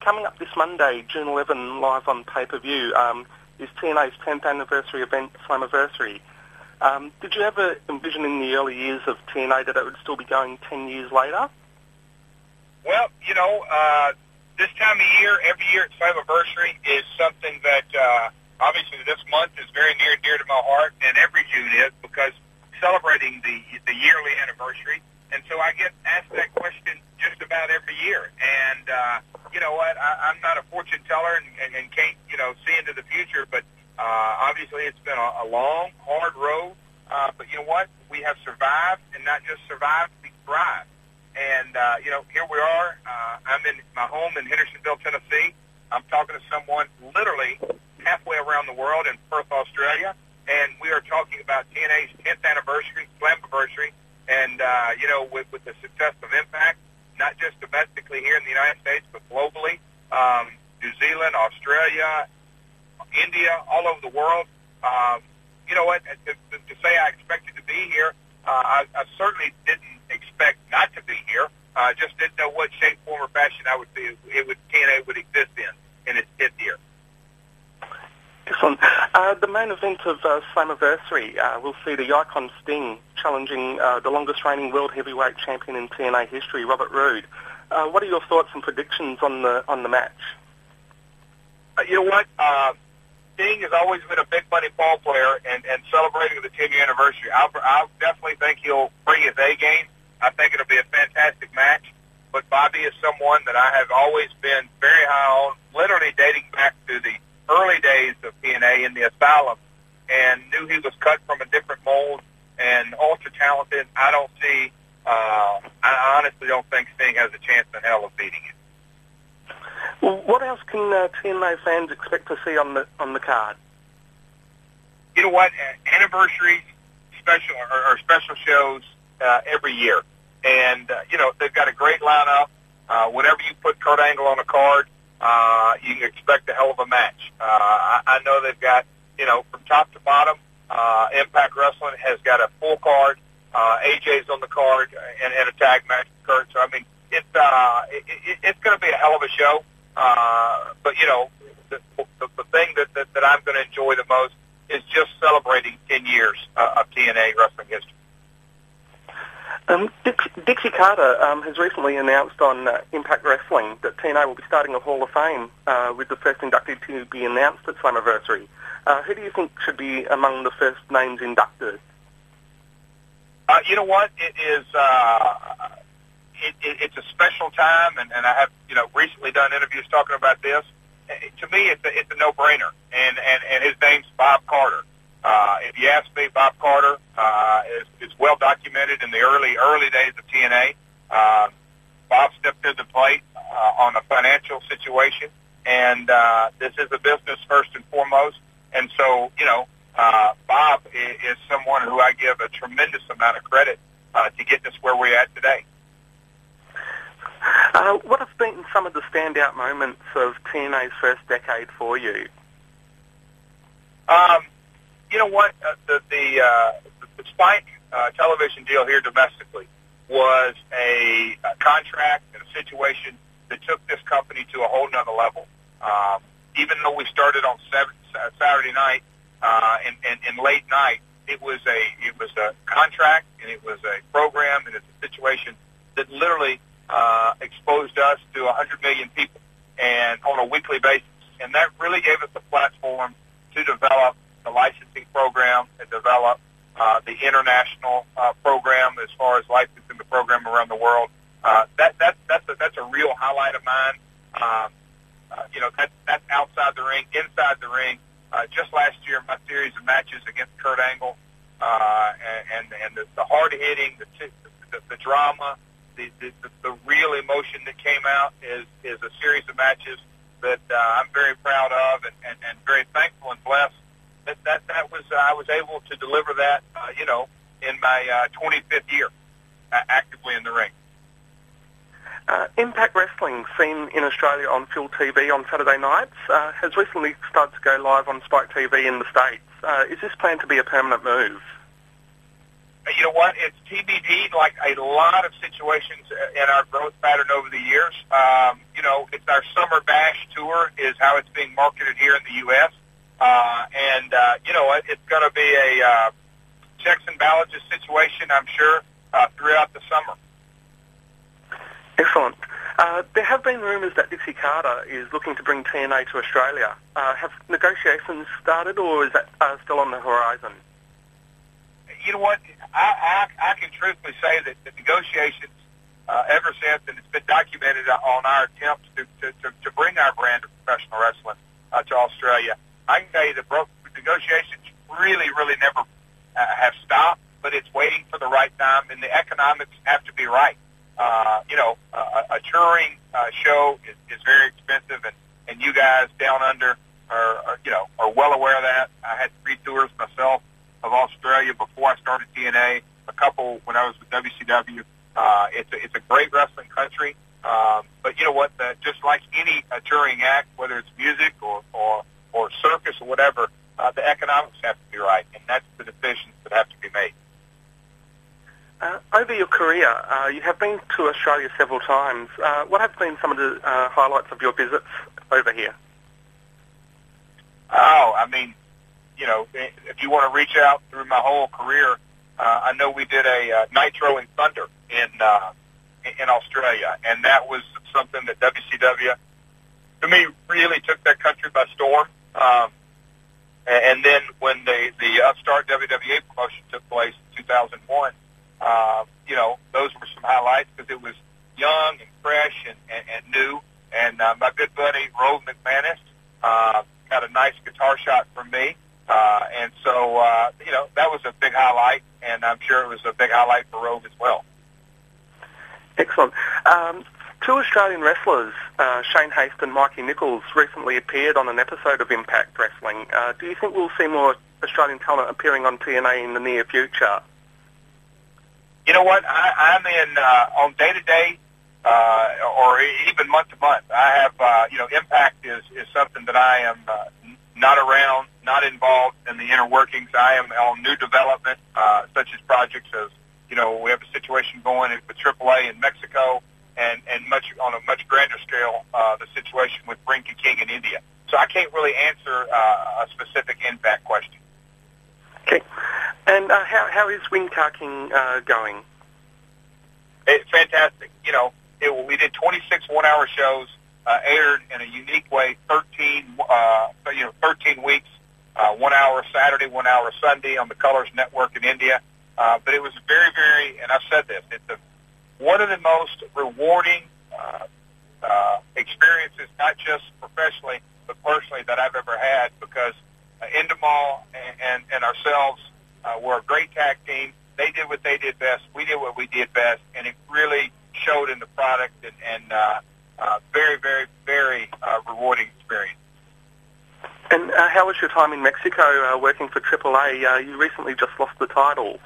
coming up this Monday, June 11, live on pay-per-view, is TNA's 10th anniversary event, Slammiversary. Did you ever envision in the early years of TNA that it would still be going 10 years later? Well, this time of year, every year at Slammiversary is something that obviously this month is very near and dear to my heart, and every June is, because celebrating the yearly anniversary. And so I get asked that question just about every year. And you know what? I'm not a fortune teller and can't, see into the future, but obviously it's been a long, hard road. But you know what? We have survived, and not just survived, we thrived. And, here we are. I'm in my home in Hendersonville, Tennessee. I'm talking to someone literally halfway around the world in Perth, Australia. And we are talking about TNA's 10th anniversary, Slammiversary. And, with the success of Impact, not just domestically here in the United States, but globally, New Zealand, Australia, India, all over the world. You know what? To say I expected to be here, I certainly didn't expect not to be here. I just didn't know what shape, form, or fashion TNA would exist in its 10th year. Excellent. The main event of Slammiversary will see the Icon Sting challenging the longest-reigning world heavyweight champion in TNA history, Robert Roode. What are your thoughts and predictions on the match? You know what? Sting has always been a big money ball player, and celebrating the 10-year anniversary, I definitely think he'll bring his A game. I think it'll be a fantastic match. But Bobby is someone that I have always been very high on, literally dating back to the early days of TNA in the Asylum, and knew he was cut from a different mold and ultra talented. I honestly don't think Sting has a chance in hell of beating him. Well, what else can TNA fans expect to see on the card? You know what? Anniversaries, special shows every year, and they've got a great lineup. Whenever you put Kurt Angle on a card, you can expect a hell of a match. I know they've got, from top to bottom, Impact Wrestling has got a full card. AJ's on the card and a tag match with Kurt. So, I mean, it's going to be a hell of a show. But, the thing that I'm going to enjoy the most is just celebrating 10 years of TNA wrestling history. Dixie Carter has recently announced on Impact Wrestling that TNA will be starting a Hall of Fame with the first inductee to be announced at Slammiversary. Who do you think should be among the first names inducted? You know what? It is. It's a special time, and I have recently done interviews talking about this. To me, it's a no-brainer, and his name's Bob Carter. If you ask me, Bob Carter is well documented in the early days of TNA. Bob stepped to the plate on a financial situation, and this is a business first and foremost. And so, Bob is someone who I give a tremendous amount of credit to getting us where we're at today. What have been some of the standout moments of TNA's first decade for you? You know what? The Spike television deal here domestically was a contract and a situation that took this company to a whole nother level. Even though we started on Saturday night and late night, it was a contract, and it was a program, and it's a situation that literally exposed us to 100 million people and on a weekly basis. And that really gave us a platform to develop the licensing program and develop the international program as far as licensing the program around the world. That's a real highlight of mine. That's outside the ring. Inside the ring, just last year, my series of matches against Kurt Angle, and the hard hitting, the drama, the real emotion that came out is a series of matches that I'm very proud of and very thankful and blessed that I was able to deliver that in my 25th year actively in the ring. Impact Wrestling, seen in Australia on Phil TV on Saturday nights, has recently started to go live on Spike TV in the States. Is this planned to be a permanent move? You know what? It's TBD, like a lot of situations in our growth pattern over the years. You know, it's our Summer Bash Tour is how it's being marketed here in the U.S. You know, it's going to be a checks and balances situation, I'm sure, throughout the summer. Excellent. There have been rumours that Dixie Carter is looking to bring TNA to Australia. Have negotiations started, or is that still on the horizon? You know what? I can truthfully say that the negotiations ever since, and it's been documented on our attempts to bring our brand of professional wrestling to Australia, I can tell you that negotiations really never have stopped, but it's waiting for the right time, and the economics have to be right. You know, a touring show is very expensive, and you guys down under are well aware of that. I had 3 tours myself of Australia before I started TNA, a couple when I was with WCW. It's a great wrestling country, but you know what? Just like any touring act, whether it's music or circus or whatever, the economics have to be right, and that's the decisions that have to be made. Over your career, you have been to Australia several times. What have been some of the highlights of your visits over here? Oh, I mean, you know, if you want to reach out through my whole career, I know we did a Nitro in Thunder in Australia, and that was something that WCW, to me, really took that country by storm. And then when the upstart WWE promotion took place in 2001, you know, those were some highlights because it was young and fresh and new. And my good buddy, Rove McManus, got a nice guitar shot from me. And so, you know, that was a big highlight, and I'm sure it was a big highlight for Rove as well. Excellent. 2 Australian wrestlers, Shane Haste and Mikey Nichols, recently appeared on an episode of Impact Wrestling. Do you think we'll see more Australian talent appearing on TNA in the near future? You know what? I'm in on day-to-day or even month-to-month. I have, you know, Impact is something that I am not around, not involved in the inner workings. I am on new development, such as projects as, you know, we have a situation going with AAA in Mexico, and much on a much grander scale, the situation with Rinky King in India. So I can't really answer a specific Impact question. Okay. And how is Wing-Car King going? It's fantastic. You know, we did 26 one-hour shows, aired in a unique way, 13 weeks, 1 hour Saturday, 1 hour Sunday on the Colors Network in India. But it was very, and I've said this, it's one of the most rewarding experiences, not just professionally, but personally, that I've ever had, because Endemol and ourselves were a great tag team. They did what they did best. We did what we did best, and it really showed in the product, and very rewarding experience. And how was your time in Mexico working for AAA? You recently just lost the title.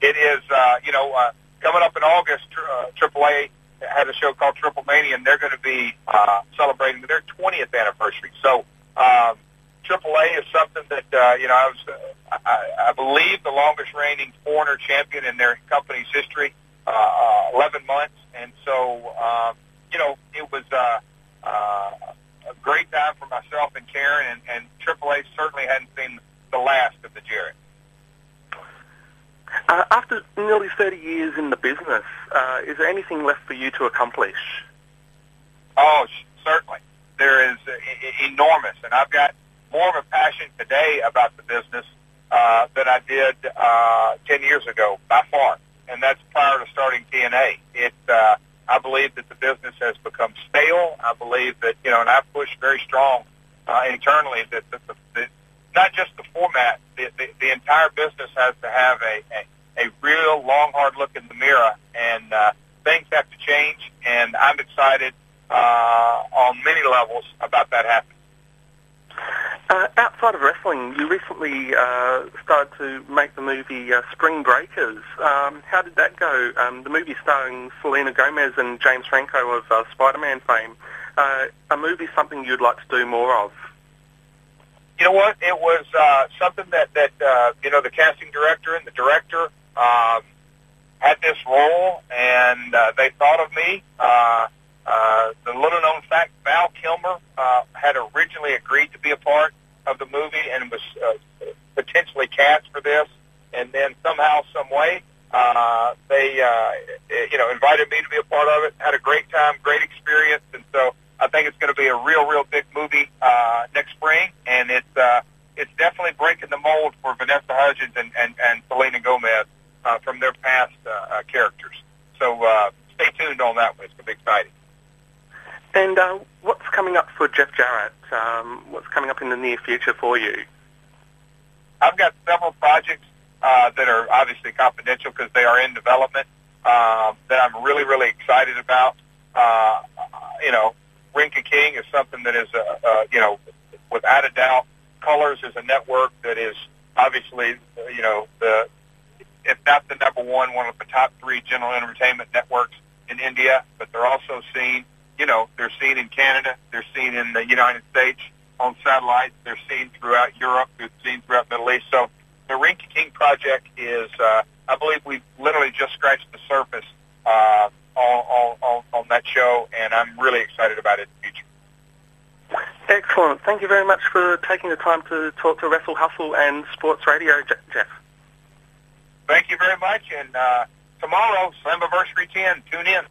It is, coming up in August, AAA had a show called Triple Mania, and they're going to be celebrating their 20th anniversary. So AAA is something that, I believe the longest reigning foreigner champion in their company's history, 11 months. And so, it was a great time for myself and Karen, and AAA certainly hadn't seen the last of the Jarrett. After nearly 30 years in the business, is there anything left for you to accomplish? Oh, certainly. There is enormous, and I've got more of a passion today about the business than I did 10 years ago, by far, and that's prior to starting TNA. I believe that the business has become stale. I believe that, and I've pushed very strong internally that not just the format, the entire business has to have a real long, hard look in the mirror, and things have to change, and I'm excited on many levels about that happening. Outside of wrestling, you recently started to make the movie Spring Breakers. How did that go? The movie starring Selena Gomez and James Franco of Spider-Man fame. A movie something you'd like to do more of? You know what? It was something that the casting director and the director had this role, and they thought of me. The little-known fact, Val Kilmer had originally agreed to be a part of the movie and was potentially cast for this, and then somehow, some way, they invited me to be a part of it. Had a great time, great experience, and so I think it's going to be a real big movie next spring, and it's definitely breaking the mold for Vanessa Hudgens and Selena Gomez from their past characters. So stay tuned on that one. It's going to be exciting. And what's coming up for Jeff Jarrett? What's coming up in the near future for you? I've got several projects that are obviously confidential because they are in development that I'm really excited about. Ring Ka King is something that is, without a doubt, Colors is a network that is obviously, if not the number one of the top 3 general entertainment networks in India, but they're also seen, they're seen in Canada, they're seen in the United States on satellites, they're seen throughout Europe, they're seen throughout the Middle East. So the Ring Ka King project is, I believe we've literally just scratched the surface on that show, and I'm really excited about it in the future. Excellent. Thank you very much for taking the time to talk to Wrestle, Hustle and Sports Radio, Jeff. Thank you very much, and tomorrow, Slammiversary 10, tune in.